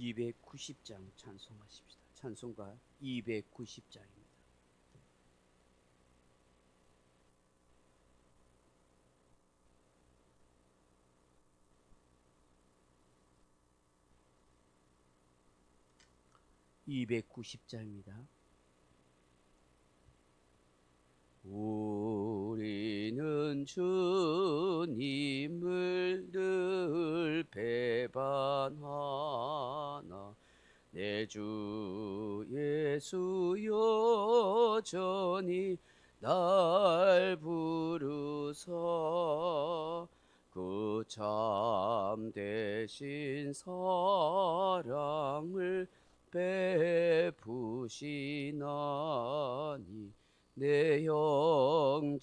290장 찬송하십시다. 찬송가 290장입니다. (290장입니다) 우리는 주님을 늘 배반하나 내 주 예수 여전히 날 부르사 그 참되신 사랑을 베푸시나니 내 형제여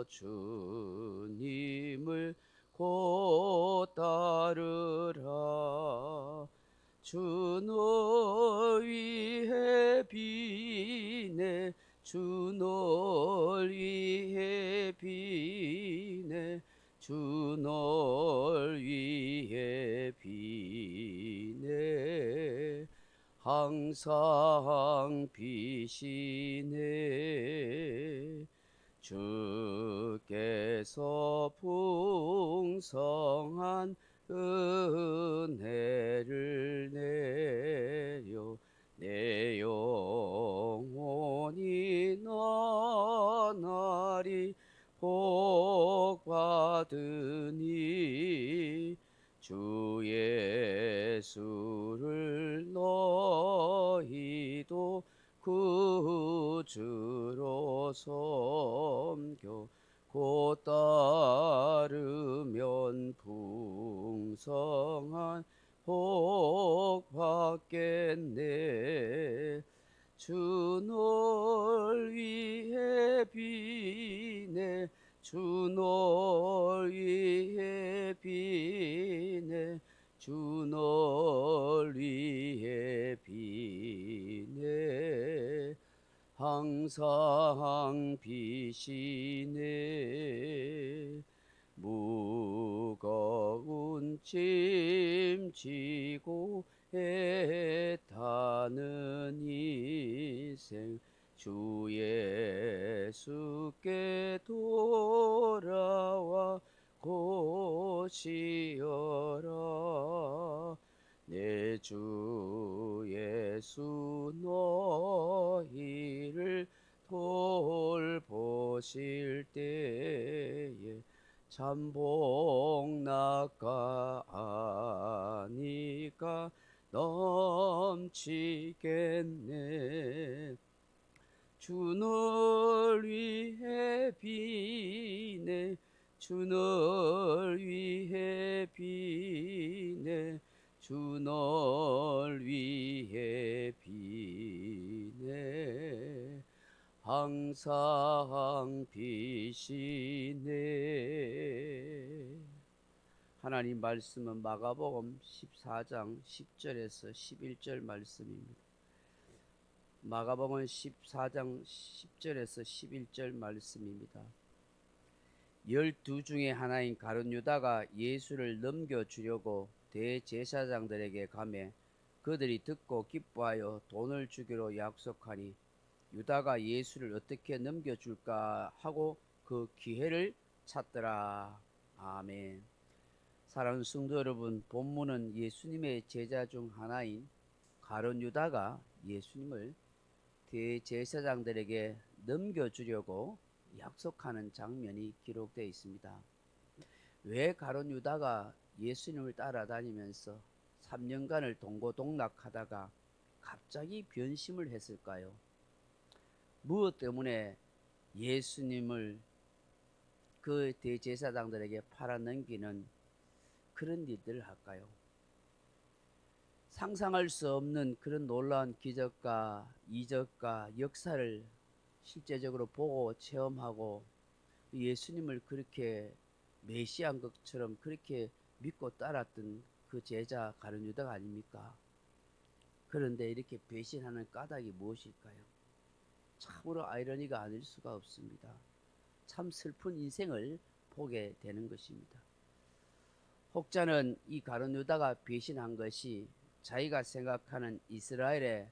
주님을 곧 따르라. 주 널 위해 비네 주 널 위해 비네 주 널 위해 비네 항상 비시네. 주께서 풍성한 은혜를 내려 내 영혼이 나날이 복 받으니 주 예수를 너희도 구주로 섬겨 곧 따르면 풍성한 복 받겠네. 주 널 위해 비네 주 널 위해 비네 주 널 위해 비네 항상 비시네. 무거운 짐 지고 애타는 인생 주 예수께 돌아와 고시어라. 내 주 예수 너희를 돌보실 때에 참 복낙하니까 넘치겠네. 주 널 위해 비네 주 널 위해 비네 주 널 위해 비네 항상 비시네. 하나님 말씀은 마가복음 14장 10절에서 11절 말씀입니다. 마가복음 14장 10절에서 11절 말씀입니다. 12 중에 하나인 가룟 유다가 예수를 넘겨주려고 대제사장들에게 가매 그들이 듣고 기뻐하여 돈을 주기로 약속하니 유다가 예수를 어떻게 넘겨줄까 하고 그 기회를 찾더라. 아멘. 사랑하는 성도 여러분, 본문은 예수님의 제자 중 하나인 가룟 유다가 예수님을 대제사장들에게 넘겨주려고 약속하는 장면이 기록되어 있습니다. 왜 가룟 유다가 예수님을 따라다니면서 3년간을 동고동락하다가 갑자기 변심을 했을까요? 무엇 때문에 예수님을 그 대제사장들에게 팔아넘기는 그런 일들을 할까요? 상상할 수 없는 그런 놀라운 기적과 이적과 역사를 실제적으로 보고 체험하고 예수님을 그렇게 메시아인 것처럼 그렇게 믿고 따랐던 그 제자 가룟 유다가 아닙니까? 그런데 이렇게 배신하는 까닭이 무엇일까요? 참으로 아이러니가 아닐 수가 없습니다. 참 슬픈 인생을 보게 되는 것입니다. 혹자는 이 가룟 유다가 배신한 것이 자기가 생각하는 이스라엘의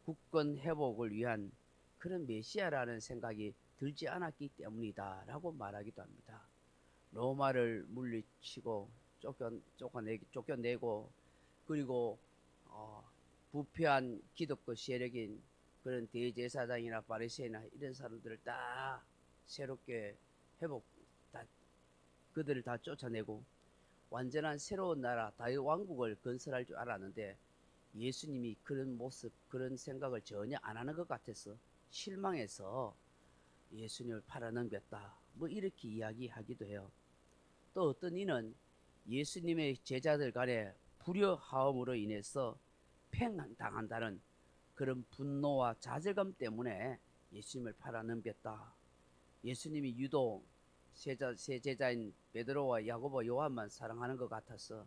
국권 회복을 위한 그런 메시아라는 생각이 들지 않았기 때문이다라고 말하기도 합니다. 로마를 물리치고 쫓겨내고 그리고 부패한 기독교 세력인 그런 대제사장이나 바리새인이나 이런 사람들을 다 새롭게 회복, 다 그들을 다 쫓아내고 완전한 새로운 나라 다윗 왕국을 건설할 줄 알았는데 예수님이 그런 모습, 그런 생각을 전혀 안 하는 것 같아서 실망해서 예수님을 팔아넘겼다. 뭐 이렇게 이야기하기도 해요. 또 어떤 이는 예수님의 제자들 간에 불효하음으로 인해서 팽당한다는 그런 분노와 좌절감 때문에 예수님을 팔아넘겼다. 예수님이 유독 세 제자인 베드로와 야고보 요한만 사랑하는 것 같아서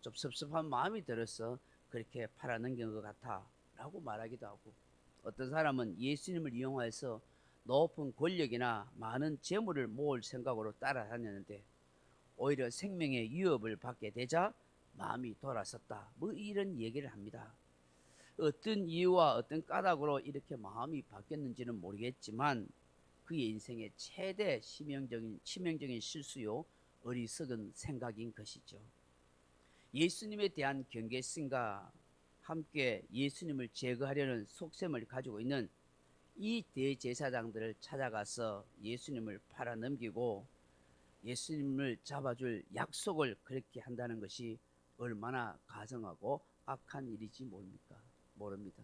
좀 섭섭한 마음이 들어서 그렇게 팔아넘긴 것 같아 라고 말하기도 하고, 어떤 사람은 예수님을 이용해서 높은 권력이나 많은 재물을 모을 생각으로 따라다녔는데 오히려 생명의 위협을 받게 되자 마음이 돌아섰다. 뭐 이런 얘기를 합니다. 어떤 이유와 어떤 까닭으로 이렇게 마음이 바뀌었는지는 모르겠지만 그의 인생의 최대 치명적인 실수요 어리석은 생각인 것이죠. 예수님에 대한 경계심과 함께 예수님을 제거하려는 속셈을 가지고 있는 이 대제사장들을 찾아가서 예수님을 팔아넘기고 예수님을 잡아줄 약속을 그렇게 한다는 것이 얼마나 가증하고 악한 일이지 모릅니다.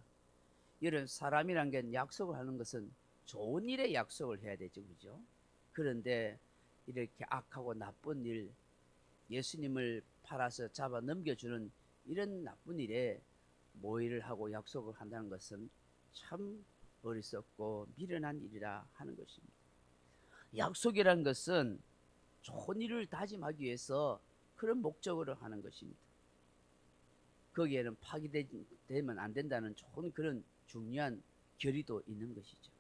이런 사람이란 게 약속을 하는 것은 좋은 일에 약속을 해야 되죠, 그죠? 그런데 이렇게 악하고 나쁜 일, 예수님을 팔아서 잡아 넘겨주는 이런 나쁜 일에 모의를 하고 약속을 한다는 것은 참 어리석고 미련한 일이라 하는 것입니다. 약속이란 것은 좋은 일을 다짐하기 위해서 그런 목적으로 하는 것입니다. 거기에는 파기되면 안 된다는 좋은 그런 중요한 결의도 있는 것이죠.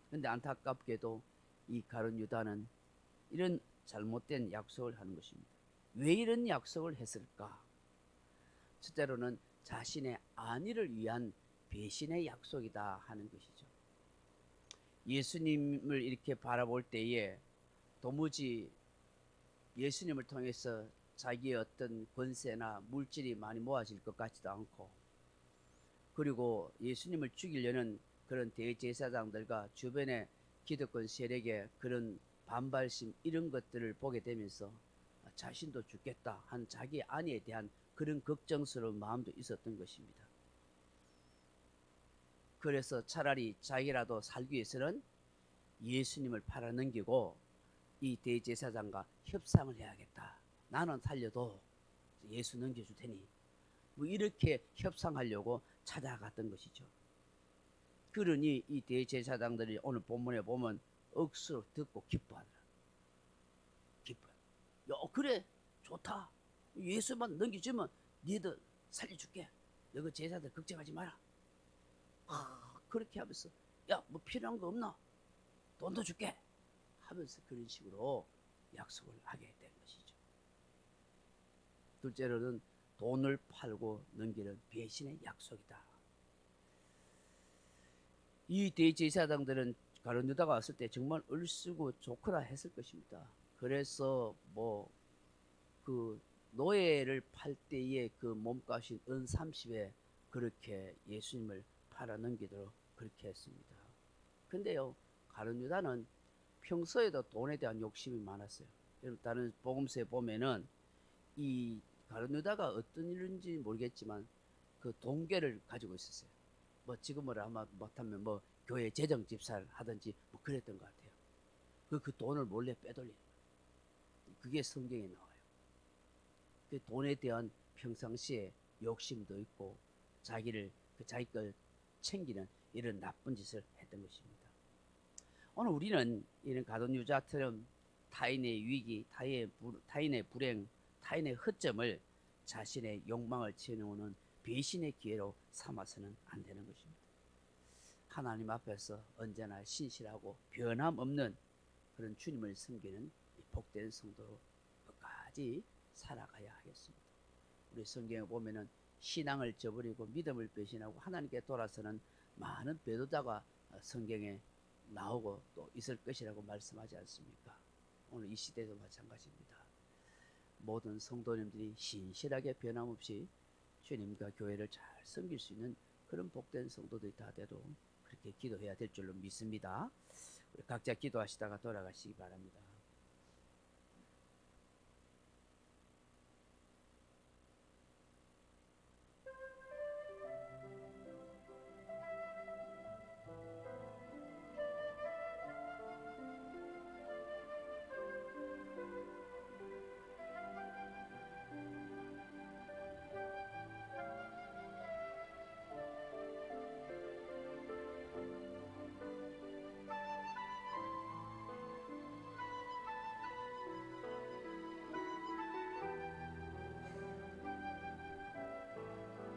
그런데 안타깝게도 이 가룟 유다는 이런 잘못된 약속을 하는 것입니다. 왜 이런 약속을 했을까? 첫째로는 자신의 안위를 위한 배신의 약속이다 하는 것이죠. 예수님을 이렇게 바라볼 때에 도무지 예수님을 통해서 자기의 어떤 권세나 물질이 많이 모아질 것 같지도 않고, 그리고 예수님을 죽이려는 그런 대제사장들과 주변의 기득권 세력의 그런 반발심 이런 것들을 보게 되면서 자신도 죽겠다 한 자기 안위에 대한 그런 걱정스러운 마음도 있었던 것입니다. 그래서 차라리 자기라도 살기 위해서는 예수님을 팔아넘기고 이 대제사장과 협상을 해야겠다. 나는 살려도 예수 넘겨줄 테니 뭐 이렇게 협상하려고 찾아갔던 것이죠. 그러니 이 대제사장들이 오늘 본문에 보면 억수로 듣고 기뻐하더라. 기뻐. 야, 그래 좋다. 예수만 넘겨주면 니들 살려줄게. 너그 제사들 걱정하지 마라. 그렇게 하면서 야, 뭐 필요한 거 없나? 돈도 줄게. 하면서 그런 식으로 약속을 하게 된 것이죠. 둘째로는 돈을 팔고 넘기는 배신의 약속이다. 이 대제사장들은 가룟 유다가 왔을 때 정말 얼쓰고 좋거라 했을 것입니다. 그래서 뭐 그 노예를 팔 때의 그 몸값인 은 30에 그렇게 예수님을 팔아 넘기도록 그렇게 했습니다. 근데요, 가룟 유다는 평소에도 돈에 대한 욕심이 많았어요. 다른 복음서에 보면은 이 가룟 유다가 어떤 일인지 모르겠지만 그 동계를 가지고 있었어요. 뭐 지금으로 아마 못하면 뭐 교회 재정 집사를 하든지 뭐 그랬던 것 같아요. 그 돈을 몰래 빼돌리는 거예요. 그게 성경에 나와요. 그 돈에 대한 평상시에 욕심도 있고 자기 걸 챙기는 이런 나쁜 짓을 했던 것입니다. 오늘 우리는 이런 가룟 유다처럼 타인의 위기, 타인의 불행, 타인의 허점을 자신의 욕망을 채워놓는 배신의 기회로 삼아서는 안 되는 것입니다. 하나님 앞에서 언제나 신실하고 변함없는 그런 주님을 섬기는 복된 성도로 끝까지 살아가야 하겠습니다. 우리 성경에 보면은 신앙을 저버리고 믿음을 배신하고 하나님께 돌아서는 많은 배도자가 성경에 나오고 또 있을 것이라고 말씀하지 않습니까? 오늘 이 시대도 마찬가지입니다. 모든 성도님들이 신실하게 변함없이 주님과 교회를 잘 섬길 수 있는 그런 복된 성도들이 다 되도록 그렇게 기도해야 될 줄로 믿습니다. 우리 각자 기도하시다가 돌아가시기 바랍니다.